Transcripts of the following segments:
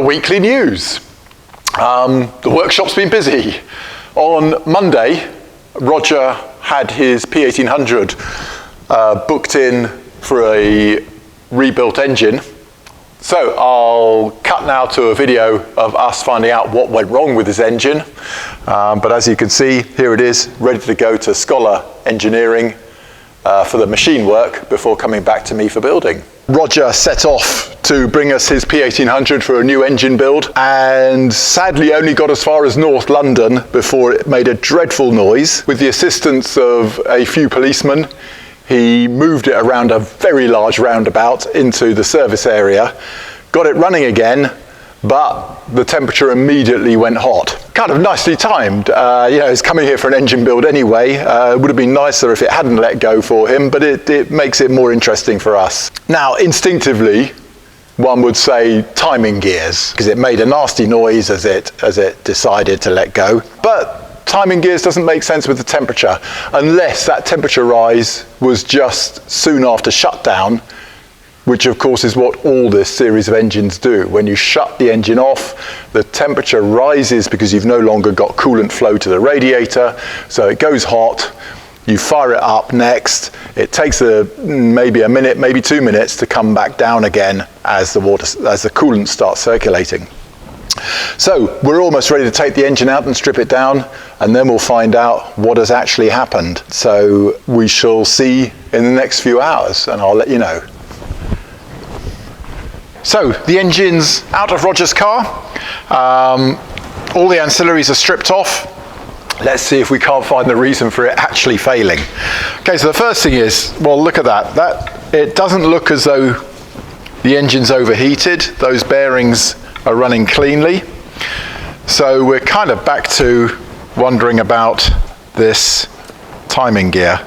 weekly news. The workshop's been busy. On Monday, Roger had his P1800 booked in for a rebuilt engine. So I'll cut now to a video of us finding out what went wrong with his engine. But as you can see, here it is, ready to go to Scholar Engineering for the machine work before coming back to me for building. Roger set off to bring us his P1800 for a new engine build, and sadly only got as far as North London before it made a dreadful noise. With the assistance of a few policemen, he moved it around a very large roundabout into the service area, got it running again, but the temperature immediately went hot. Kind of nicely timed. He's coming here for an engine build anyway. It would have been nicer if it hadn't let go for him, but it makes it more interesting for us. Now, instinctively, one would say timing gears, because it made a nasty noise as it decided to let go. But timing gears doesn't make sense with the temperature, unless that temperature rise was just soon after shutdown, which of course is what all this series of engines do. When you shut the engine off, the temperature rises because you've no longer got coolant flow to the radiator, so it goes hot. You fire it up next. It takes maybe a minute, maybe 2 minutes to come back down again as the coolant starts circulating. So we're almost ready to take the engine out and strip it down, and then we'll find out what has actually happened. So we shall see in the next few hours, and I'll let you know. So the engine's out of Roger's car. All the ancillaries are stripped off. Let's see if we can't find the reason for it actually failing. Okay, so the first thing is, well, look at that. It doesn't look as though the engine's overheated. Those bearings are running cleanly. So we're kind of back to wondering about this timing gear.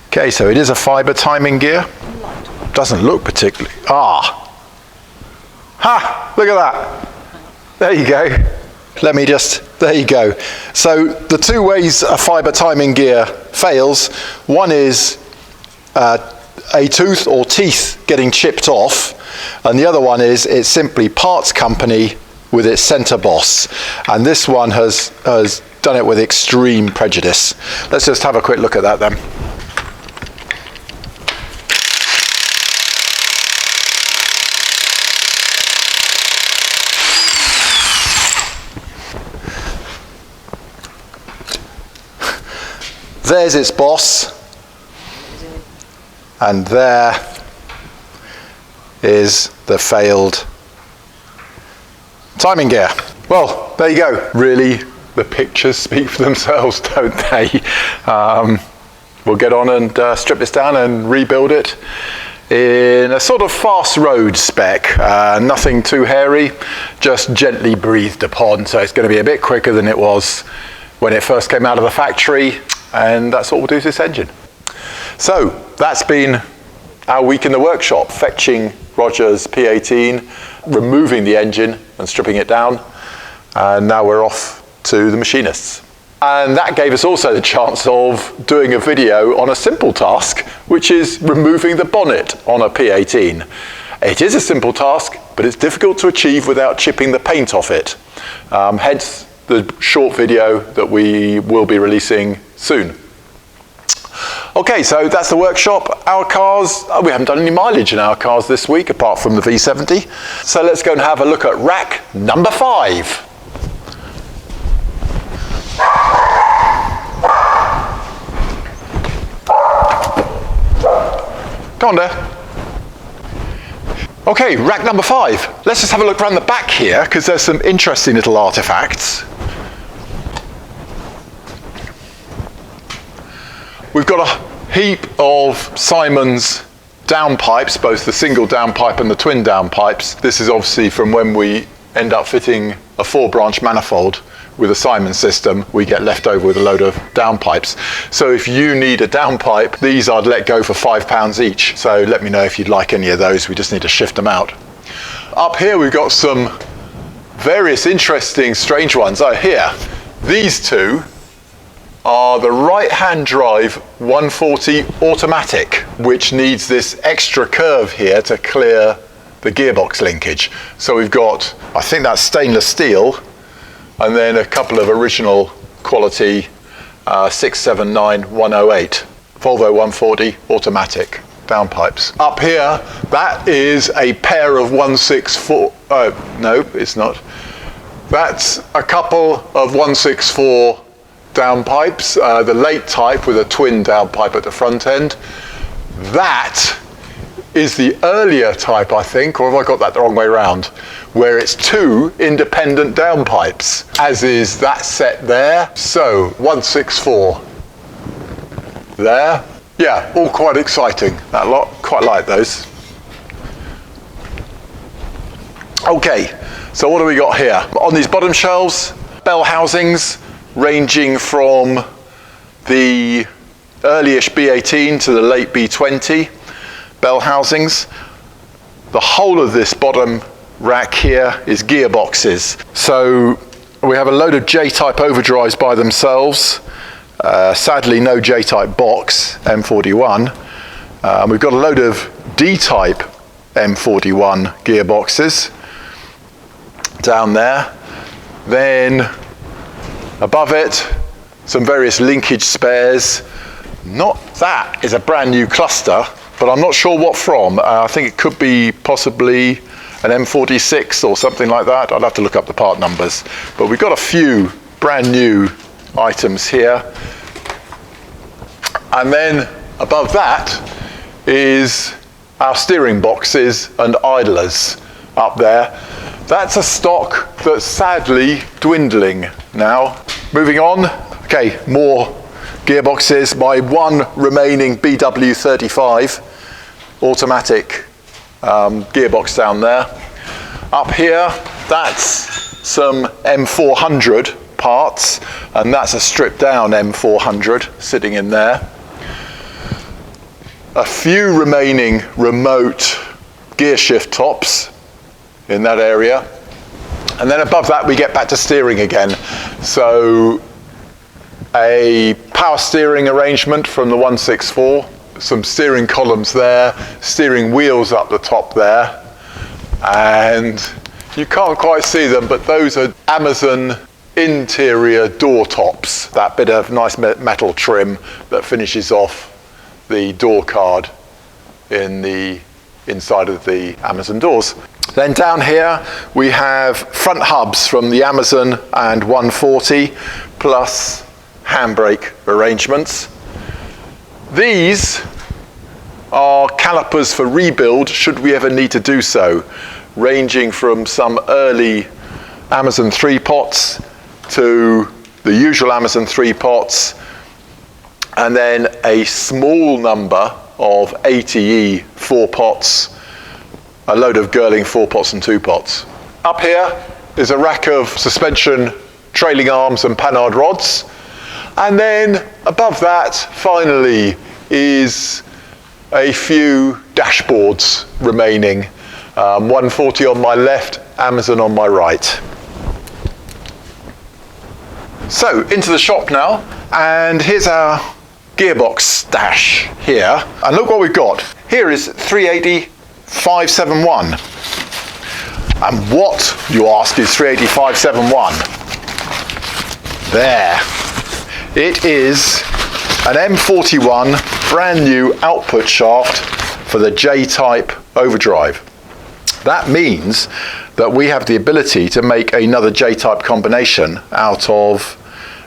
Okay, so it is a fiber timing gear. Doesn't look particularly, look at that. There you go. There you go. So the two ways a fiber timing gear fails, one is a tooth or teeth getting chipped off, and the other one is it's simply parts company with its center boss. And this one has done it with extreme prejudice. Let's just have a quick look at that then. There's its boss, and there is the failed timing gear. Well, there you go. Really, the pictures speak for themselves, don't they? We'll get on and strip this down and rebuild it in a sort of fast road spec. Nothing too hairy, just gently breathed upon, so it's going to be a bit quicker than it was when it first came out of the factory. And that's what we'll do to this engine. So that's been our week in the workshop, fetching Roger's P18, removing the engine and stripping it down. And now we're off to the machinists. And that gave us also the chance of doing a video on a simple task, which is removing the bonnet on a P18. It is a simple task, but it's difficult to achieve without chipping the paint off it. Hence the short video that we will be releasing soon. Okay, so that's the workshop. Our cars, we haven't done any mileage in our cars this week apart from the V70. So let's go and have a look at rack number 5. Come on there. Okay, rack number 5. Let's just have a look around the back here because there's some interesting little artifacts. We've got a heap of Simon's downpipes, both the single downpipe and the twin downpipes. This is obviously from when we end up fitting a 4-branch manifold with a Simon system, we get left over with a load of downpipes. So if you need a downpipe, these I'd let go for £5 each. So let me know if you'd like any of those. We just need to shift them out. Up here we've got some various interesting, strange ones. Oh, here, these two are the right-hand drive 140 automatic, which needs this extra curve here to clear the gearbox linkage. So we've got, I think that's stainless steel, and then a couple of original quality 679108 Volvo 140 automatic downpipes. Up here, that is a pair of 164, no, it's not. That's a couple of 164 downpipes, the late type with a twin downpipe at the front end. That is the earlier type, I think, or have I got that the wrong way around, where it's two independent downpipes, as is that set there. So 164 there. Yeah, all quite exciting, that lot. Quite like those. Okay, so what do we got here? On these bottom shelves, bell housings ranging from the early-ish B18 to the late B20 bell housings. The whole of this bottom rack here is gearboxes. So we have a load of J-type overdrives by themselves. Sadly, no J-type box M41. We've got a load of D-type M41 gearboxes down there. Then above it, some various linkage spares. Not that is a brand new cluster, but I'm not sure what from. I think it could be possibly an M46 or something like that. I'd have to look up the part numbers. But we've got a few brand new items here. And then above that is our steering boxes and idlers up there. That's a stock that's sadly dwindling now. Moving on, okay, more gearboxes. My one remaining BW35 automatic gearbox down there. Up here, that's some M400 parts, and that's a stripped down M400 sitting in there. A few remaining remote gear shift tops in that area. And then above that we get back to steering again. So a power steering arrangement from the 164, some steering columns there, steering wheels up the top there, and you can't quite see them, but those are Amazon interior door tops, that bit of nice metal trim that finishes off the door card in the inside of the Amazon doors. Then down here we have front hubs from the Amazon and 140 plus handbrake arrangements. These are calipers for rebuild should we ever need to do so, ranging from some early Amazon 3 pots to the usual Amazon 3 pots, and then a small number of ATE 4 pots, a load of Girling 4 pots and 2 pots. Up here is a rack of suspension trailing arms and panhard rods, and then above that finally is a few dashboards remaining. 140 on my left, Amazon on my right. So into the shop now, and here's our gearbox stash here, and look what we've got. Here is 380-571. And what, you ask, is 380-571? There. It is an M41 brand new output shaft for the J-type overdrive. That means that we have the ability to make another J-type combination out of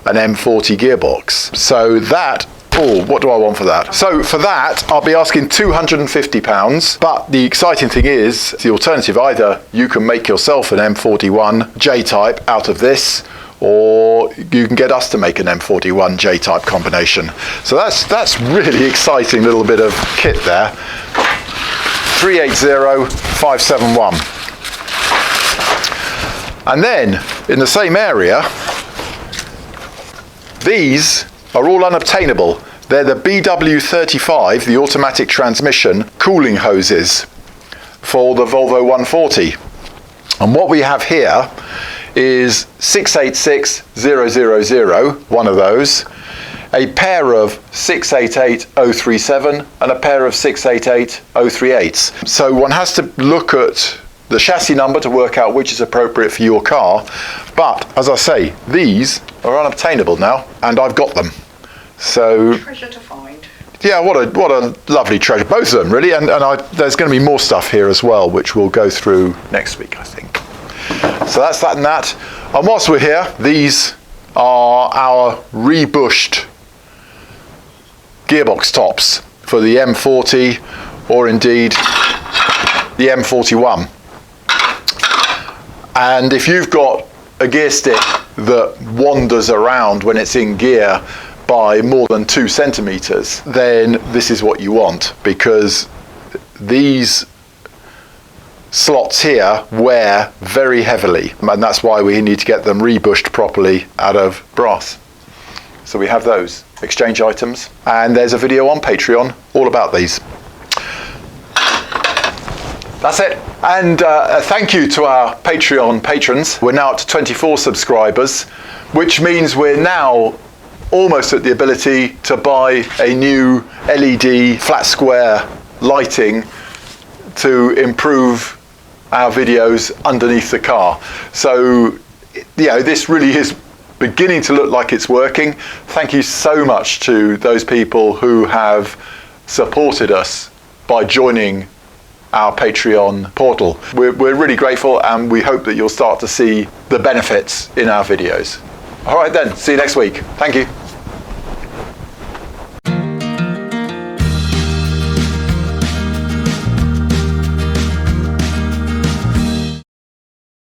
an M40 gearbox. So that, oh, what do I want for that? So for that, I'll be asking £250, but the exciting thing is the alternative, either you can make yourself an M41 J-type out of this, or you can get us to make an M41 J-type combination. So that's really exciting little bit of kit there. 380-571. And then in the same area, these are all unobtainable. They're the BW35, the automatic transmission cooling hoses for the Volvo 140. And what we have here is 686-000, one of those, a pair of 688037 and a pair of 688038s. So one has to look at the chassis number to work out which is appropriate for your car. But as I say, these are unobtainable now, and I've got them. So treasure to find. Yeah, what a lovely treasure, both of them really, and there's going to be more stuff here as well, which we'll go through next week, I think. So that's that and that. And whilst we're here, these are our rebushed gearbox tops for the M40 or indeed the M41. And if you've got a gear stick that wanders around when it's in gear by more than 2 centimeters, then this is what you want, because these slots here wear very heavily, and that's why we need to get them rebushed properly out of brass. So we have those exchange items, and there's a video on Patreon all about these. That's it. And thank you to our Patreon patrons. We're now up to 24 subscribers, which means we're now almost at the ability to buy a new LED flat square lighting to improve our videos underneath the car. So, you know, this really is beginning to look like it's working. Thank you so much to those people who have supported us by joining our Patreon portal. We're really grateful, and we hope that you'll start to see the benefits in our videos. All right then, see you next week. Thank you.